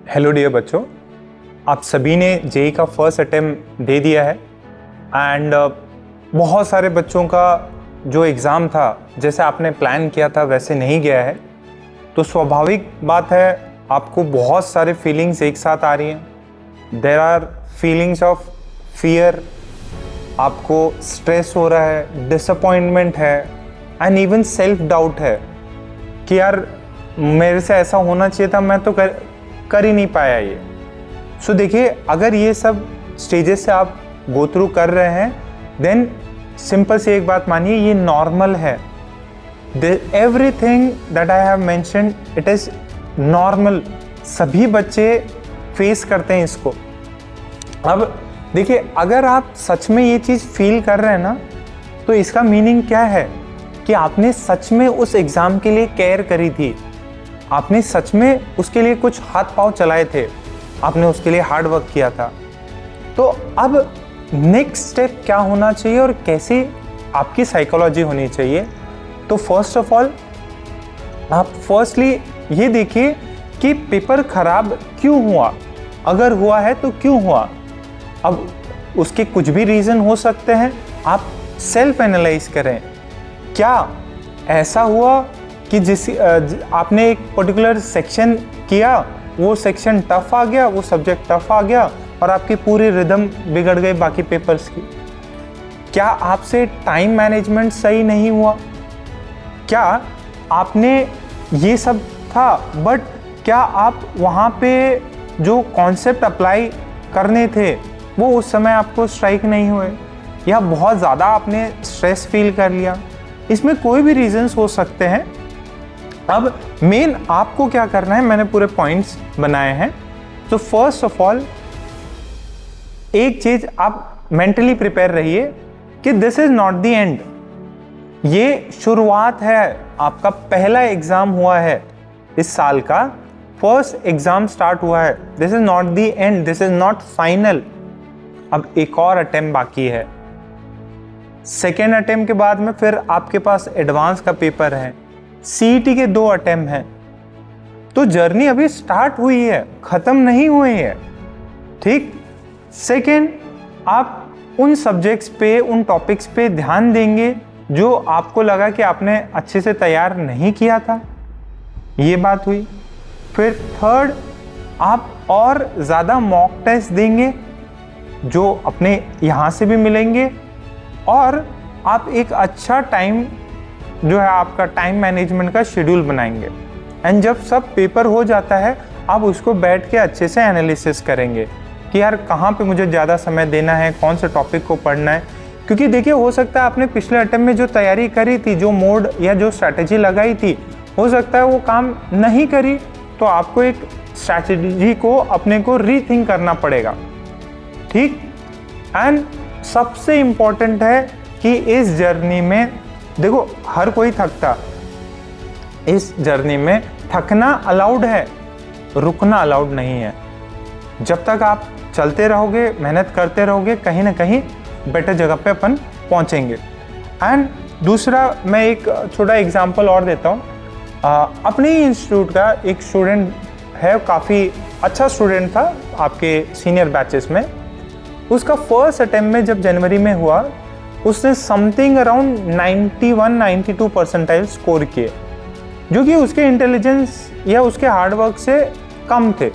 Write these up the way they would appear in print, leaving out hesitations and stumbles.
Hello dear बच्चों, आप सभी ने जेई का फर्स्ट अटेम्प्ट दे दिया है एंड बहुत सारे बच्चों का जो एग्ज़ाम था जैसे आपने प्लान किया था वैसे नहीं गया है। तो स्वाभाविक बात है, आपको बहुत सारे फीलिंग्स एक साथ आ रही हैं। There are feelings of fear, आपको स्ट्रेस हो रहा है, डिसअपॉइंटमेंट है एंड इवन सेल्फ डाउट है कि यार मेरे से ऐसा होना चाहिए था, मैं तो कर ही नहीं पाया ये। सो देखिए, अगर ये सब स्टेजेस से आप गो थ्रू कर रहे हैं देन सिंपल से एक बात मानिए, ये नॉर्मल है। Everything that I have mentioned it is normal. सभी बच्चे फेस करते हैं इसको। अब देखिए, अगर आप सच में ये चीज़ फील कर रहे हैं ना, तो इसका मीनिंग क्या है कि आपने सच में उस एग्ज़ाम के लिए केयर करी थी, आपने सच में उसके लिए कुछ हाथ पांव चलाए थे, आपने उसके लिए हार्ड वर्क किया था। तो अब नेक्स्ट स्टेप क्या होना चाहिए और कैसी आपकी साइकोलॉजी होनी चाहिए। तो फर्स्ट ऑफ ऑल आप फर्स्टली ये देखिए कि पेपर खराब क्यों हुआ, अगर हुआ है तो क्यों हुआ। अब उसके कुछ भी रीज़न हो सकते हैं, आप सेल्फ एनालाइज करें। क्या ऐसा हुआ कि आपने एक पर्टिकुलर सेक्शन किया, वो सेक्शन टफ आ गया, वो सब्जेक्ट टफ आ गया और आपकी पूरी रिदम बिगड़ गई बाकी पेपर्स की। क्या आपसे टाइम मैनेजमेंट सही नहीं हुआ? क्या आपने ये सब था बट क्या आप वहाँ पे जो कॉन्सेप्ट अप्लाई करने थे वो उस समय आपको स्ट्राइक नहीं हुए, या बहुत ज़्यादा आपने स्ट्रेस फील कर लिया? इसमें कोई भी रीजंस हो सकते हैं। अब मेन आपको क्या करना है, मैंने पूरे पॉइंट्स बनाए हैं। तो फर्स्ट ऑफ ऑल एक चीज आप मेंटली प्रिपेयर रहिए कि this is not the end, ये शुरुआत है। आपका पहला एग्जाम हुआ है इस साल का, फर्स्ट एग्जाम स्टार्ट हुआ है। This is not the end, this is not final. अब एक और अटेम्प्ट बाकी है। सेकेंड अटेम्प्ट के बाद में फिर आपके पास एडवांस का पेपर है, सीईटी के 2 अटेम्प्ट हैं। तो जर्नी अभी स्टार्ट हुई है, खत्म नहीं हुई है, ठीक। सेकेंड, आप उन सब्जेक्ट्स पे, उन टॉपिक्स पे ध्यान देंगे जो आपको लगा कि आपने अच्छे से तैयार नहीं किया था, ये बात हुई। फिर थर्ड, आप और ज़्यादा मॉक टेस्ट देंगे जो अपने यहाँ से भी मिलेंगे, और आप एक अच्छा टाइम जो है आपका टाइम मैनेजमेंट का शेड्यूल बनाएंगे। एंड जब सब पेपर हो जाता है, आप उसको बैठ के अच्छे से एनालिसिस करेंगे कि यार कहाँ पे मुझे ज़्यादा समय देना है, कौन से टॉपिक को पढ़ना है। क्योंकि देखिए, हो सकता है आपने पिछले अटेम्प्ट में जो तैयारी करी थी, जो मोड या जो स्ट्रैटेजी लगाई थी, हो सकता है वो काम नहीं करी। तो आपको एक स्ट्रैटेजी को अपने को रीथिंक करना पड़ेगा, ठीक। एंड सबसे इम्पॉर्टेंट है कि इस जर्नी में देखो, हर कोई थकता, इस जर्नी में थकना अलाउड है, रुकना अलाउड नहीं है। जब तक आप चलते रहोगे, मेहनत करते रहोगे, कहीं ना कहीं बेटर जगह पे अपन पहुंचेंगे। एंड दूसरा, मैं एक छोटा एग्जांपल और देता हूँ। अपने ही इंस्टीट्यूट का एक स्टूडेंट है, काफ़ी अच्छा स्टूडेंट था आपके सीनियर बैचेस में। उसका फर्स्ट अटेम्प्ट में जब जनवरी में हुआ, उसने समथिंग अराउंड 91-92 परसेंटाइल स्कोर किए, जो कि उसके इंटेलिजेंस या उसके हार्डवर्क से कम थे।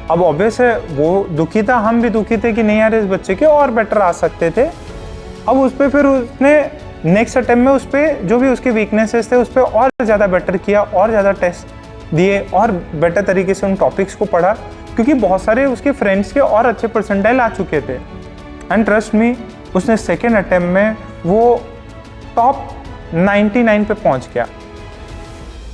अब ऑब्वियस है वो दुखी था, हम भी दुखी थे कि नहीं यार, इस बच्चे के और बेटर आ सकते थे। अब उस पर फिर उसने नेक्स्ट अटेम्प्ट में उस पर जो भी उसके वीकनेसेस थे उस पर और ज़्यादा बेटर किया, और ज़्यादा टेस्ट दिए, और बेटर तरीके से उन टॉपिक्स को पढ़ा, क्योंकि बहुत सारे उसके फ्रेंड्स के और अच्छे परसेंटाइल आ चुके थे। एंड ट्रस्ट मी, उसने सेकेंड अटेम्प्ट में वो टॉप 99 पे पहुंच गया।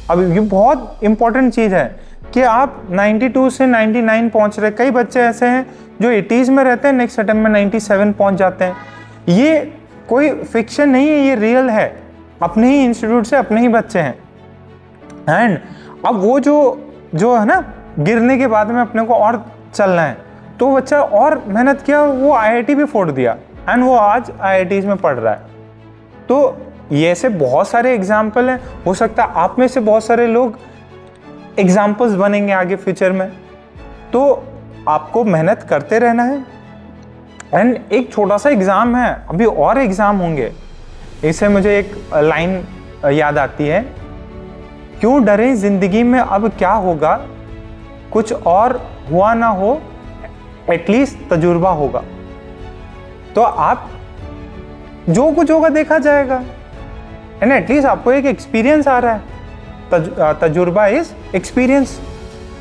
अब ये बहुत इंपॉर्टेंट चीज़ है कि आप 92 से 99 पहुंच रहे। कई बच्चे ऐसे हैं जो 80s में रहते हैं, नेक्स्ट अटेम्प्ट में 97 पहुंच जाते हैं। ये कोई फिक्शन नहीं है, ये रियल है। अपने ही इंस्टीट्यूट से अपने ही बच्चे हैं। एंड अब वो जो है ना, गिरने के बाद में अपने को और चलना है, तो बच्चा और मेहनत किया, वो IIT भी फोड़ दिया एंड वो आज IITs में पढ़ रहा है। तो ये ऐसे बहुत सारे एग्जाम्पल हैं। हो सकता है आप में से बहुत सारे लोग एग्जाम्पल्स बनेंगे आगे फ्यूचर में। तो आपको मेहनत करते रहना है। एंड एक छोटा सा एग्ज़ाम है, अभी और एग्ज़ाम होंगे। इससे मुझे एक लाइन याद आती है, क्यों डरे ज़िंदगी में अब क्या होगा, कुछ और हुआ ना हो एटलीस्ट तजुर्बा होगा। तो आप जो कुछ होगा देखा जाएगा, एंड एटलीस्ट आपको एक एक्सपीरियंस आ रहा है। तजुर्बा इज एक्सपीरियंस,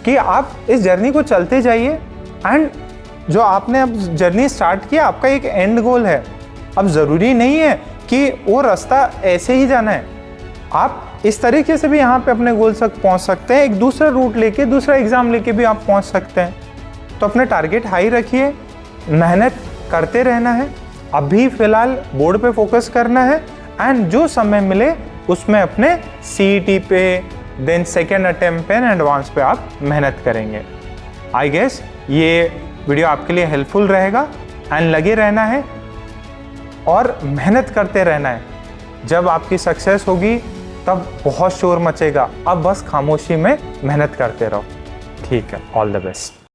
कि आप इस जर्नी को चलते जाइए। एंड जो आपने अब जर्नी स्टार्ट किया, आपका एक एंड गोल है। अब ज़रूरी नहीं है कि वो रास्ता ऐसे ही जाना है, आप इस तरीके से भी यहाँ पे अपने गोल तक पहुँच सकते हैं। एक दूसरा रूट लेके, दूसरा एग्ज़ाम लेके भी आप पहुँच सकते हैं। तो अपने टारगेट हाई रखिए, मेहनत करते रहना है। अभी फ़िलहाल बोर्ड पे फोकस करना है, एंड जो समय मिले उसमें अपने CET पे, देन सेकेंड अटेम्प्ट पे, एडवांस पे आप मेहनत करेंगे। आई गेस ये वीडियो आपके लिए हेल्पफुल रहेगा। एंड लगे रहना है और मेहनत करते रहना है। जब आपकी सक्सेस होगी तब बहुत शोर मचेगा, अब बस खामोशी में मेहनत करते रहो। ठीक है, ऑल द बेस्ट।